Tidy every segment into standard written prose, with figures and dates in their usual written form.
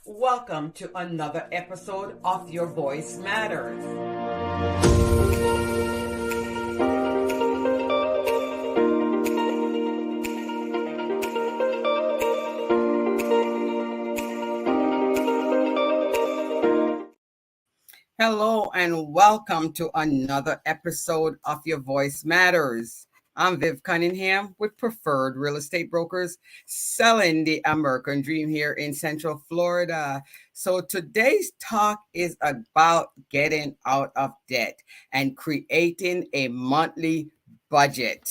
Welcome to another episode of Your Voice Matters. Hello and welcome to another episode of Your Voice Matters. I'm Viv Cunningham with Preferred Real Estate Brokers, selling the American dream here in Central Florida. So today's talk is about getting out of debt and creating a monthly budget.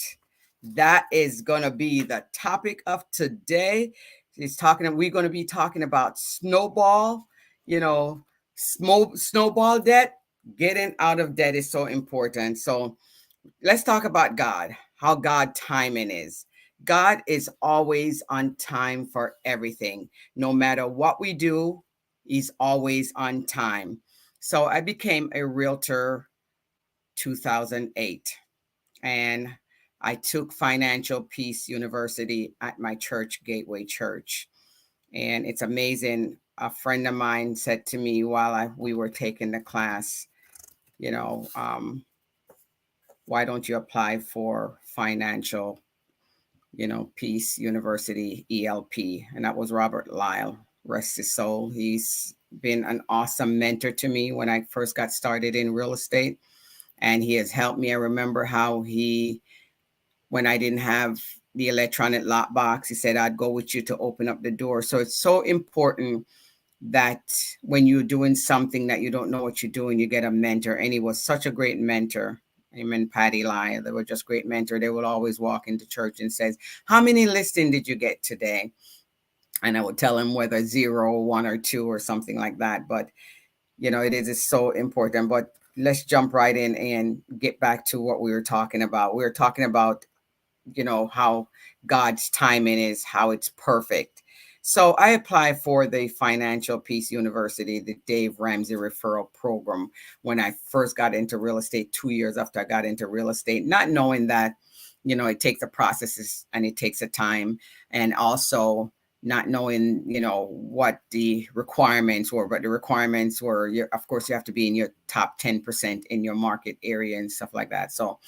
That is going to be the topic of today. We're going to be talking about snowball, you know, snowball debt. Getting out of debt is so important. So let's talk about God, how God timing is. God is always on time for everything. No matter what we do, he's always on time. So I became a realtor 2008, and I took Financial Peace University at my church, Gateway Church. And it's amazing. A friend of mine said to me while we were taking the class, you know, why don't you apply for Financial, Peace University, ELP? And that was Robert Lyle, rest his soul. He's been an awesome mentor to me when I first got started in real estate. And he has helped me. I remember how when I didn't have the electronic lockbox, he said, I'd go with you to open up the door. So it's so important that when you're doing something that you don't know what you're doing, you get a mentor. And he was such a great mentor. Him and Patty Lyon, they were just great mentor. They would always walk into church and says, how many listings did you get today? And I would tell him whether 0, 1, or 2 or something like that. But, it is so important. But let's jump right in and get back to what we were talking about. We were talking about, how God's timing is, how it's perfect. So I applied for the Financial Peace University, the Dave Ramsey referral program, when I first got into real estate 2 years after I got into real estate, not knowing that, it takes a processes and it takes a time. And also not knowing, what the requirements were, but the requirements were, of course, you have to be in your top 10% in your market area and stuff like that. So,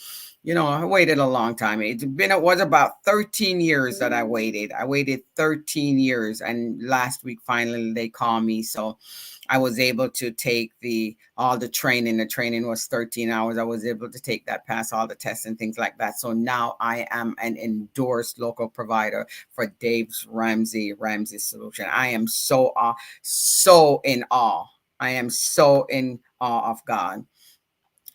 I waited a long time. It was about 13 years that I waited. I waited 13 years, and last week finally they called me. So I was able to take all the training. The training was 13 hours. I was able to take that, pass all the tests and things like that. So now I am an endorsed local provider for Dave's Ramsey Solution. I am so in awe. I am so in awe of God.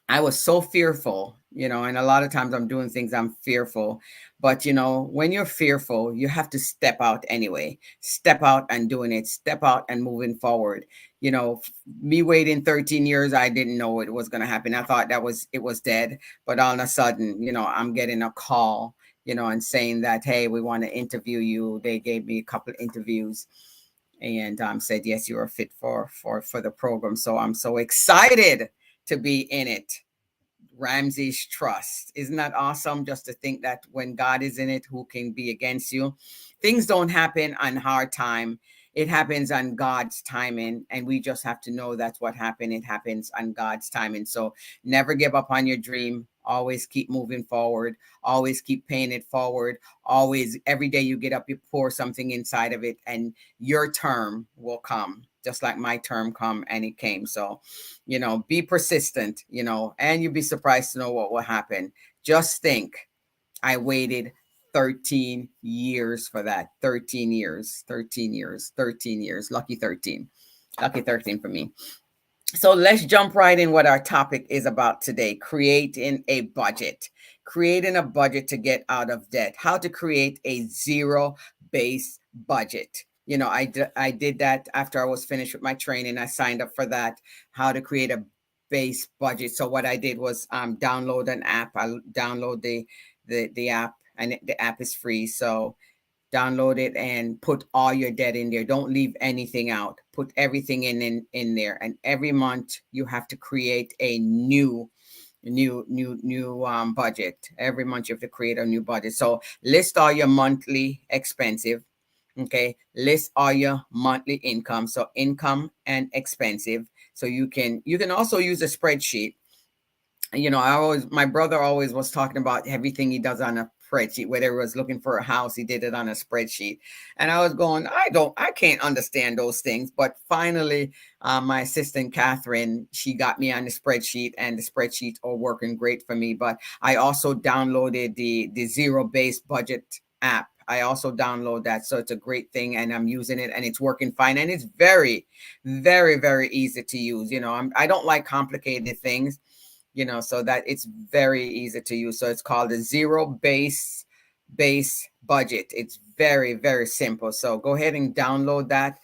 I was so fearful, and a lot of times I'm doing things I'm fearful. But, when you're fearful, you have to step out anyway. Step out and doing it. Step out and moving forward. Me waiting 13 years, I didn't know it was going to happen. I thought it was dead. But all of a sudden, I'm getting a call, and saying that, hey, we want to interview you. They gave me a couple of interviews and said, yes, you're a fit for the program. So I'm so excited to be in it. Ramsey's trust. Isn't that awesome? Just to think that when God is in it, who can be against you? Things don't happen on hard time. It happens on God's timing. And we just have to know that's what happened. It happens on God's timing. So never give up on your dream. Always keep moving forward. Always keep paying it forward. Always, every day you get up, you pour something inside of it, and your term will come. Just like my term come and it came. So, be persistent, and you'd be surprised to know what will happen. Just think, I waited 13 years for that. 13 years, 13 years, 13 years. Lucky 13. Lucky 13 for me. So let's jump right in what our topic is about today, creating a budget. Creating a budget to get out of debt. How to create a zero-based budget. I did that after I was finished with my training. I signed up for that, how to create a base budget. So what I did was download an app. I download the app, and the app is free. So download it and put all your debt in there. Don't leave anything out. Put everything in there. And every month you have to create a new budget. Every month you have to create a new budget. So list all your monthly expenses. Okay, list all your monthly income, so income and expensive. So you can also use a spreadsheet. My brother always was talking about everything he does on a spreadsheet. Whether he was looking for a house, he did it on a spreadsheet. And I was going, I can't understand those things. But finally, my assistant Catherine, she got me on the spreadsheet, and the spreadsheets are working great for me. But I also downloaded the Zero Based Budget app. I also download that, so it's a great thing, and I'm using it, and it's working fine, and it's very, very, very easy to use. I don't like complicated things, so that it's very easy to use. So it's called the Zero Base Budget. It's very, very simple. So go ahead and download that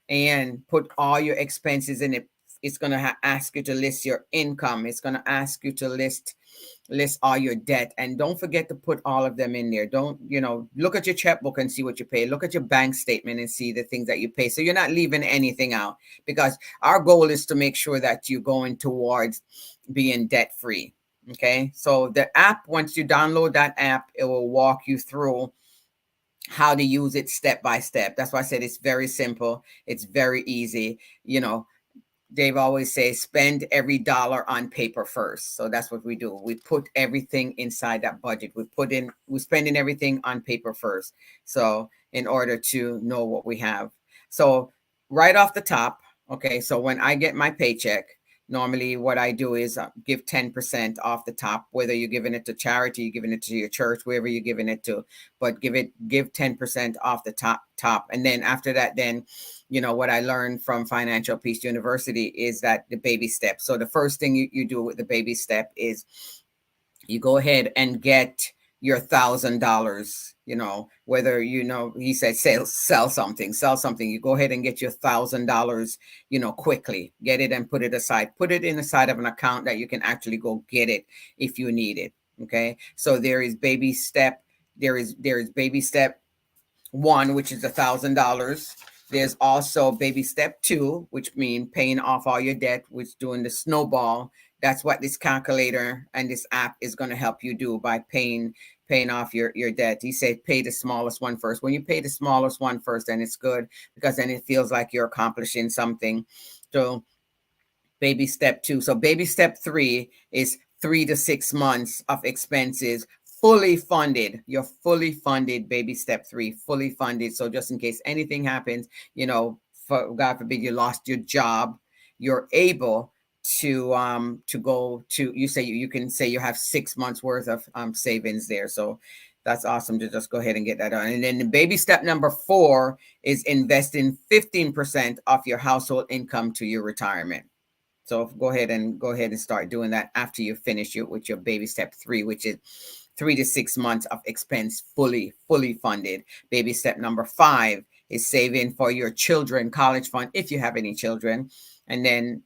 and put all your expenses in it. It's going to ask you to list your income. It's going to ask you to list all your debt, and don't forget to put all of them in there. Don't, look at your checkbook and see what you pay. Look at your bank statement and see the things that you pay, so you're not leaving anything out, because our goal is to make sure that you're going towards being debt free. Okay, so the app, once you download that app, it will walk you through how to use it step by step. That's why I said it's very simple, it's very easy. Dave always says, spend every dollar on paper first. So that's what we do. We put everything inside that budget. We're spending everything on paper first. So in order to know what we have. So right off the top, okay, so when I get my paycheck, normally what I do is give 10% off the top, whether you're giving it to charity, you're giving it to your church, wherever you're giving it to, but give 10% off the top. And then after that, then, what I learned from Financial Peace University is that the baby steps. So the first thing you do with the baby step is you go ahead and get your $1,000, whether, he said, sell something, you go ahead and get your $1,000, quickly get it and put it aside, put it in the side of an account that you can actually go get it if you need it. Okay. So there is baby step. There is baby step 1, which is $1,000. There's also baby step 2, which means paying off all your debt, which doing the snowball. That's what this calculator and this app is going to help you do by paying off your debt. He said, pay the smallest one first. When you pay the smallest one first, then it's good, because then it feels like you're accomplishing something. So baby step 2. So baby step 3 is 3 to 6 months of expenses fully funded. You're fully funded. Baby step 3, fully funded. So just in case anything happens, for God forbid you lost your job, you're able to go to, you can say you have 6 months worth of savings there. So that's awesome to just go ahead and get that done. And then the baby step number 4 is investing 15% of your household income to your retirement. So go ahead and start doing that after you finish with your baby step 3, which is 3 to 6 months of expense fully funded. Baby step number 5 is saving for your children college fund, if you have any children. And then,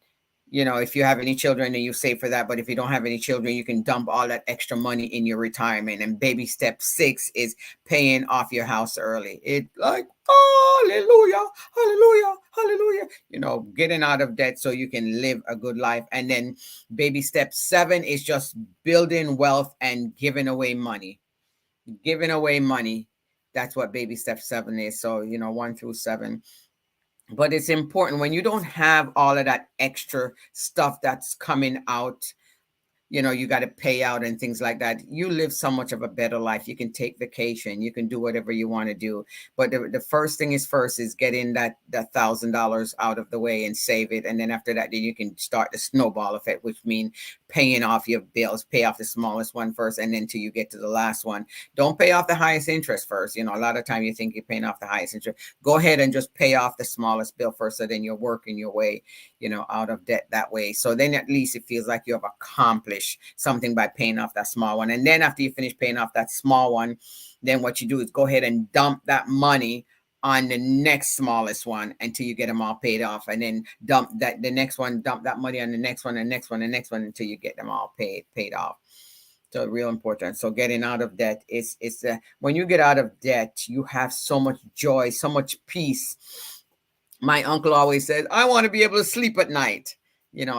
if you have any children, then you save for that. But if you don't have any children, you can dump all that extra money in your retirement. And baby step 6 is paying off your house early. It like, hallelujah, hallelujah, hallelujah. Getting out of debt so you can live a good life. And then baby step 7 is just building wealth and giving away money. Giving away money. That's what baby step 7 is. So, 1 through 7. But it's important when you don't have all of that extra stuff that's coming out, you got to pay out and things like that. You live so much of a better life. You can take vacation. You can do whatever you want to do. But the first thing is getting that $1,000 out of the way and save it. And then after that, then you can start the snowball effect, which means paying off your bills, pay off the smallest one first, and then till you get to the last one. Don't pay off the highest interest first. A lot of time you think you're paying off the highest interest. Go ahead and just pay off the smallest bill first, so then you're working your way, out of debt that way. So then at least it feels like you have accomplished something by paying off that small one. And then after you finish paying off that small one, then what you do is go ahead and dump that money on the next smallest one until you get them all paid off, and then dump that money on the next one, and next one, and next one, until you get them all paid off. So real important. So getting out of debt is when you get out of debt, you have so much joy, so much peace. My uncle always says, I want to be able to sleep at night.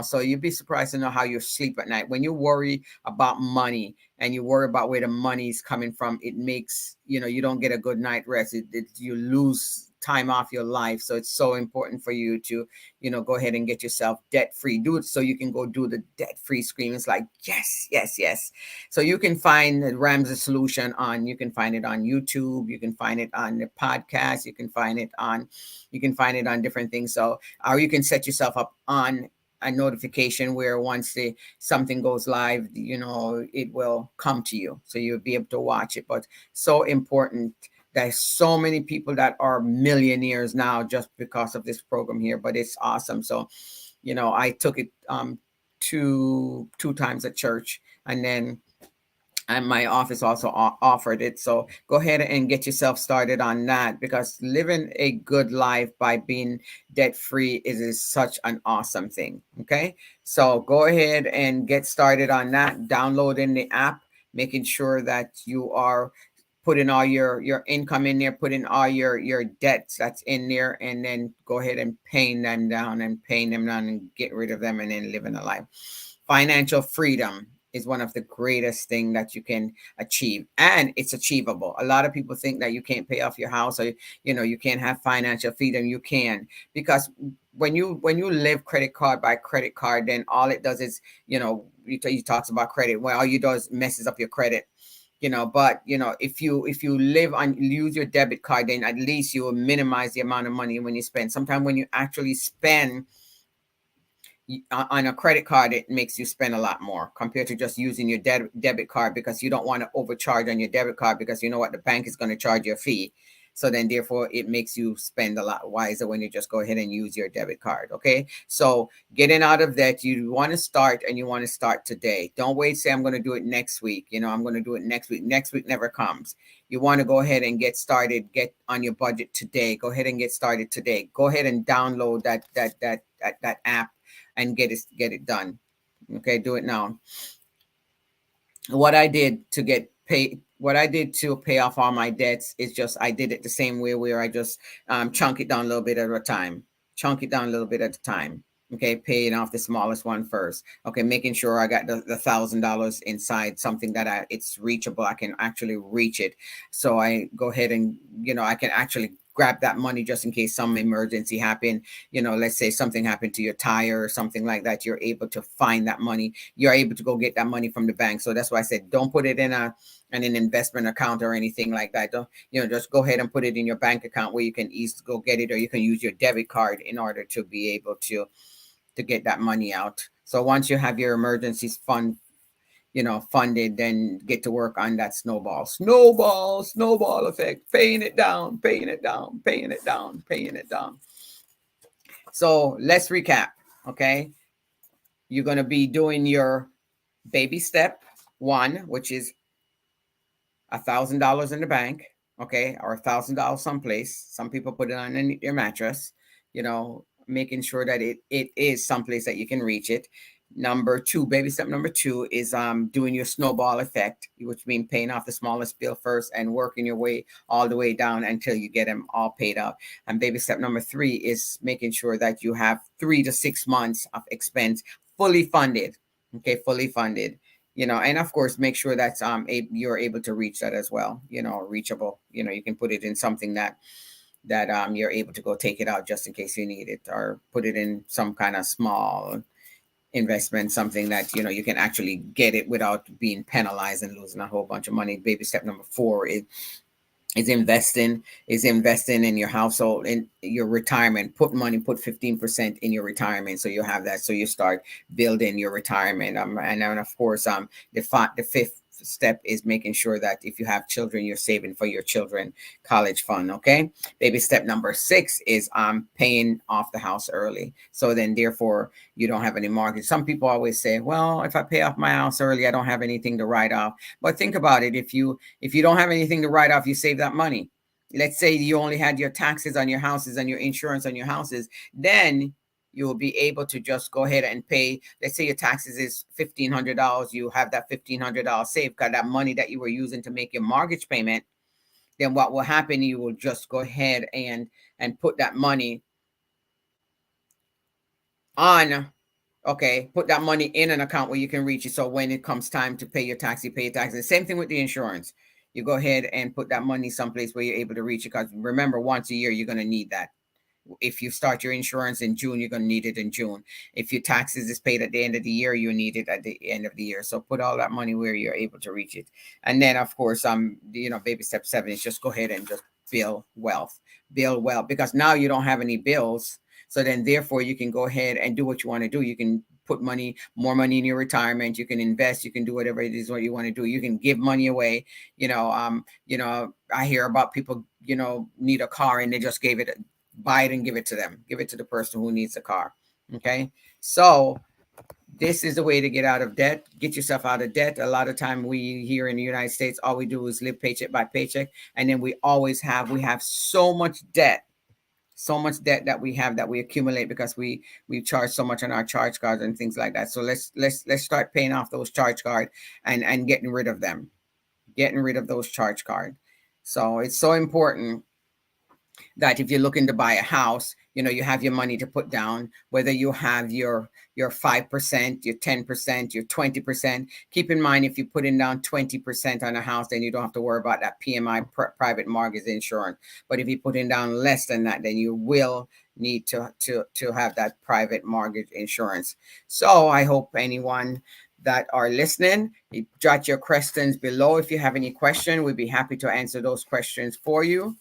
So you'd be surprised to know how you sleep at night. When you worry about money and you worry about where the money is coming from, it makes, you don't get a good night rest. You lose time off your life. So it's so important for you to, go ahead and get yourself debt free. Do it so you can go do the debt free scream. It's like, yes, yes, yes. So you can find the Ramsey Solution you can find it on YouTube. You can find it on the podcast. You can find it on different things. So, or you can set yourself up on a notification where once something goes live, it will come to you, so you'll be able to watch it. But so important. There's so many people that are millionaires now just because of this program here, but it's awesome. So, I took it two times at church, and then my office also offered it. So go ahead and get yourself started on that, because living a good life by being debt free is such an awesome thing. Okay. So go ahead and get started on that, downloading the app, making sure that you are putting all your income in there, putting all your debts that's in there, and then go ahead and paying them down and get rid of them, and then living a life. Financial freedom is one of the greatest thing that you can achieve, and it's achievable. A lot of people think that you can't pay off your house, or you can't have financial freedom. You can, because when you live credit card by credit card, then all it does is, he talks about credit. Well, all you do is messes up your credit. But if you live on, use your debit card, then at least you will minimize the amount of money when you spend. Sometimes when you actually spend on a credit card, it makes you spend a lot more compared to just using your debit card, because you don't want to overcharge on your debit card, because you know what, the bank is going to charge you a fee. So then therefore it makes you spend a lot wiser when you just go ahead and use your debit card. Okay. So getting out of that, you want to start, and you want to start today. Don't wait, say I'm going to do it next week. I'm going to do it next week. Next week never comes. You want to go ahead and get started, get on your budget today. Go ahead and get started today. Go ahead and download that app and get it done. Okay, do it now. What I did to pay off all my debts is just, I did it the same way, where I just chunk it down a little bit at a time. Okay, paying off the smallest one first. Okay, making sure I got the $1,000 inside something that it's reachable. I can actually reach it. So I go ahead and I can actually grab that money just in case some emergency happen. Let's say something happened to your tire or something like that. You're able to find that money. You're able to go get that money from the bank. So that's why I said, don't put it in an investment account or anything like that. Don't, just go ahead and put it in your bank account where you can easily go get it, or you can use your debit card in order to be able to get that money out. So once you have your emergencies funded, then get to work on that snowball effect, paying it down. So let's recap. Okay, you're going to be doing your baby step 1, which is $1,000 in the bank. Okay, or $1,000 someplace. Some people put it on your mattress, making sure that it is someplace that you can reach it. Number 2, baby step number 2 is doing your snowball effect, which means paying off the smallest bill first and working your way all the way down until you get them all paid up. And baby step number 3 is making sure that you have 3 to 6 months of expense fully funded. Okay, fully funded. And of course, make sure that's you're able to reach that as well. Reachable. You can put it in something that you're able to go take it out just in case you need it, or put it in some kind of small investment, something that you can actually get it without being penalized and losing a whole bunch of money. Baby step number 4 is investing in your household, in your retirement. Put 15% in your retirement, so you have that, so you start building your retirement. And then of course the 5th step is making sure that if you have children, you're saving for your children college fund. Okay, baby step number 6 is paying off the house early, so then therefore you don't have any mortgage. Some people always say, well, if I pay off my house early, I don't have anything to write off. But think about it. If you don't have anything to write off, you save that money. Let's say you only had your taxes on your houses and your insurance on your houses, then you will be able to just go ahead and pay. Let's say your taxes is $1,500. You have that $1,500 saved, got that money that you were using to make your mortgage payment. Then what will happen, you will just go ahead and put that money on Okay, put that money in an account where you can reach it. So when it comes time to pay your tax, you pay your taxes. Same thing with the insurance. You go ahead and put that money someplace where you're able to reach it. Because remember, once a year, you're going to need that. If you start your insurance in June, you're going to need it in June. If your taxes is paid at the end of the year, you need it at the end of the year. So put all that money where you're able to reach it. And then, of course, baby step 7 is just go ahead and just build wealth, because now you don't have any bills. So then, therefore, you can go ahead and do what you want to do. You can put more money in your retirement. You can invest. You can do whatever it is what you want to do. You can give money away. I hear about people, need a car and they just buy it and give it to them. Give it to the person who needs a car. Okay, so this is the way to get out of debt. Get yourself out of debt. A lot of time we here in the United States, all we do is live paycheck by paycheck, and then we have so much debt that we accumulate because we charge so much on our charge cards and things like that. So let's start paying off those charge cards and getting rid of them, getting rid of those charge cards. So it's so important that if you're looking to buy a house, you have your money to put down, whether you have your 5%, your 10%, your 20%. Keep in mind, if you're putting down 20% on a house, then you don't have to worry about that PMI, private mortgage insurance. But if you're putting down less than that, then you will need to have that private mortgage insurance. So I hope anyone that are listening, jot your questions below. If you have any question, we'd be happy to answer those questions for you.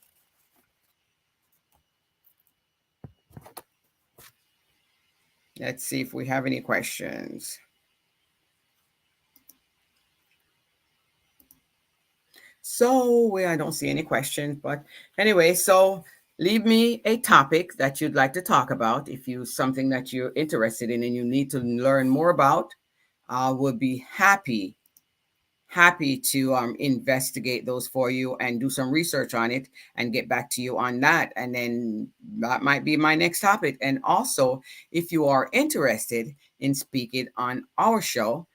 Let's see if we have any questions. So I don't see any questions, but anyway, so leave me a topic that you'd like to talk about. If something that you're interested in and you need to learn more about, I would be happy to investigate those for you and do some research on it and get back to you on that. And then that might be my next topic. And also, if you are interested in speaking on our show,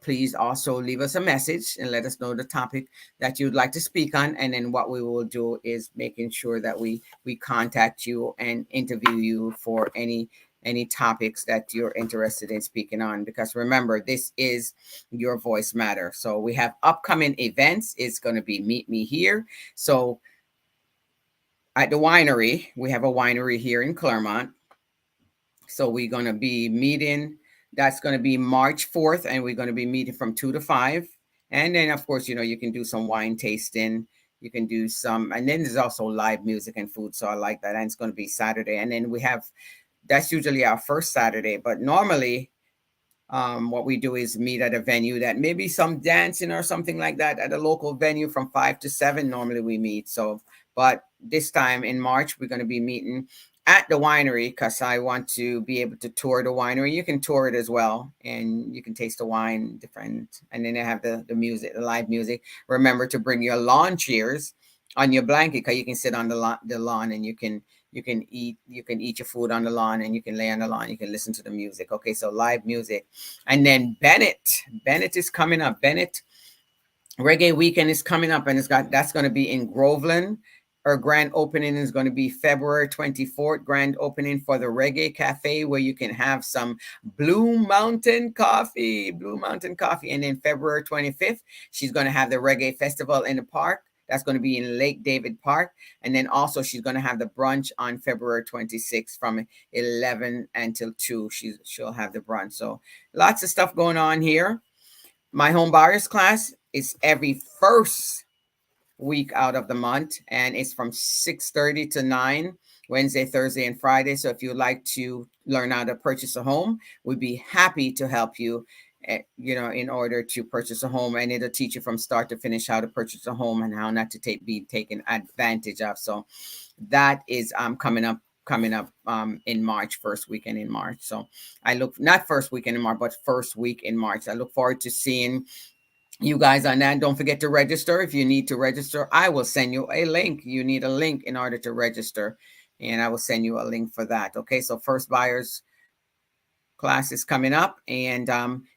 please also leave us a message and let us know the topic that you'd like to speak on. And then what we will do is making sure that we contact you and interview you for any topics that you're interested in speaking on, because remember, this is Your Voice Matter. So we have upcoming events. It's going to be Meet Me Here. So at the winery, we have a winery here in Clermont. So we're going to be meeting. That's going to be March 4th, and we're going to be meeting from 2 to 5. And then, of course, you can do some wine tasting. You can do some, and then there's also live music and food. So I like that. And it's going to be Saturday. And then that's usually our first Saturday. But normally, what we do is meet at a venue that maybe some dancing or something like that at a local venue from 5 to 7. Normally we meet. So, but this time in March, we're going to be meeting at the winery because I want to be able to tour the winery. You can tour it as well, and you can taste the wine different. And then they have the music, the live music. Remember to bring your lawn chairs on your blanket because you can sit on the lawn and you can eat your food on the lawn, and you can lay on the lawn. You can listen to the music. Okay, so live music. And then Bennett is coming up. Bennett Reggae Weekend is coming up, and that's going to be in Groveland. Our grand opening is going to be February 24th, grand opening for the Reggae Cafe, where you can have some Blue Mountain coffee. And then February 25th, she's going to have the Reggae Festival in the park. That's going to be in Lake David Park. And then also she's going to have the brunch on February 26th from 11 until 2. She'll have the brunch. So lots of stuff going on here. My home buyers class is every first week out of the month, and it's from 6:30 to 9, Wednesday, Thursday, and Friday. So if you'd like to learn how to purchase a home, we'd be happy to help you, in order to purchase a home, and it'll teach you from start to finish how to purchase a home and how not to be taken advantage of. So that is coming up in March, first weekend in March. So not first weekend in March, but first week in March. I look forward to seeing you guys on that. Don't forget to register. If you need to register, I will send you a link. You need a link in order to register, and I will send you a link for that. Okay, so first buyers class is coming up, and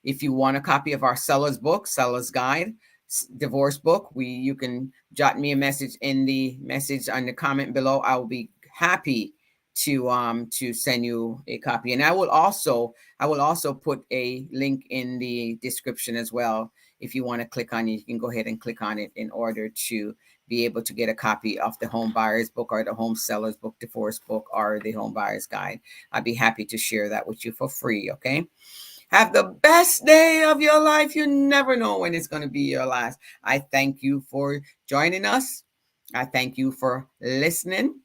if you want a copy of our seller's guide, divorce book, you can jot me a message in the comment below. I will be happy to send you a copy. And I will also put a link in the description as well. If you want to click on it, you can go ahead and click on it in order to be able to get a copy of the home buyer's book or the home seller's book, divorce book, or the home buyer's guide. I'd be happy to share that with you for free. Okay. Have the best day of your life. You never know when it's going to be your last. I thank you for joining us. I thank you for listening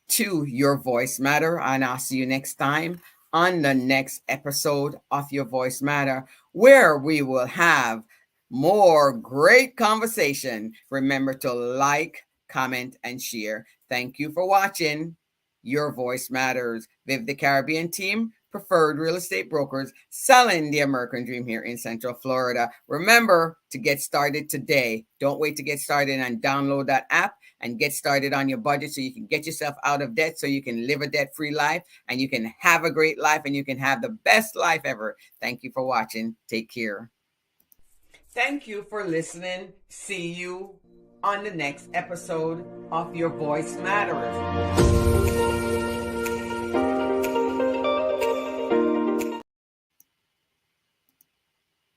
to Your Voice Matter, and I'll see you next time on the next episode of Your Voice Matter, where we will have more great conversation. Remember to like, comment, and share. Thank you for watching Your Voice Matters. Viv the Caribbean team, preferred real estate brokers, selling the American dream here in Central Florida. Remember to get started today. Don't wait to get started and download that app and get started on your budget so you can get yourself out of debt, so you can live a debt-free life, and you can have a great life, and you can have the best life ever. Thank you for watching. Take care. Thank you for listening. See you on the next episode of Your Voice Matters.